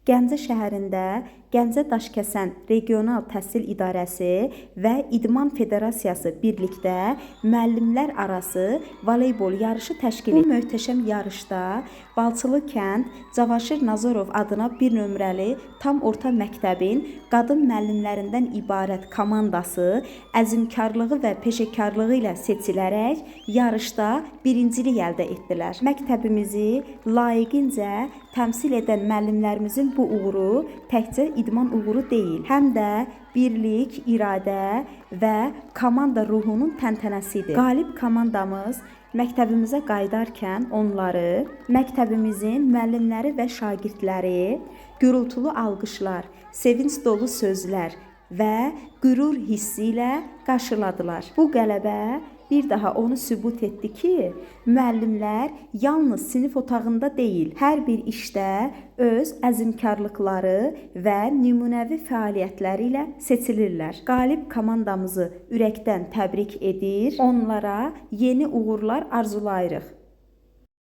Gəncə şəhərində Gəncə Daşkəsən Regional Təhsil İdarəsi və İdman Federasiyası birlikdə müəllimlər arası voleybol yarışı təşkil edir. Bu möhtəşəm yarışda Balçılı kənd Cavanşir Nazorov adına bir nömrəli tam orta məktəbin qadın müəllimlərindən ibarət komandası əzmkarlığı və peşəkarlığı ilə seçilərək yarışda birincilik əldə etdilər. Məktəbimizi layiqincə təmsil edən müəllimlərimizin bu uğuru təkcə idman uğuru deyil, həm də birlik, iradə və komanda ruhunun təntənəsidir. Qalib komandamız məktəbimizə qayıdarkən onları məktəbimizin müəllimləri və şagirdləri gürültülü alqışlar, sevinç dolu sözlər və qürur hissi ilə qarşıladılar. Bu qələbə bir daha onu sübut etdi ki, müəllimlər yalnız sinif otağında deyil, hər bir işdə öz əzmkarlıqları və nümunəvi fəaliyyətləri ilə seçilirlər. Qalib komandamızı ürəkdən təbrik edir, onlara yeni uğurlar arzulayırıq.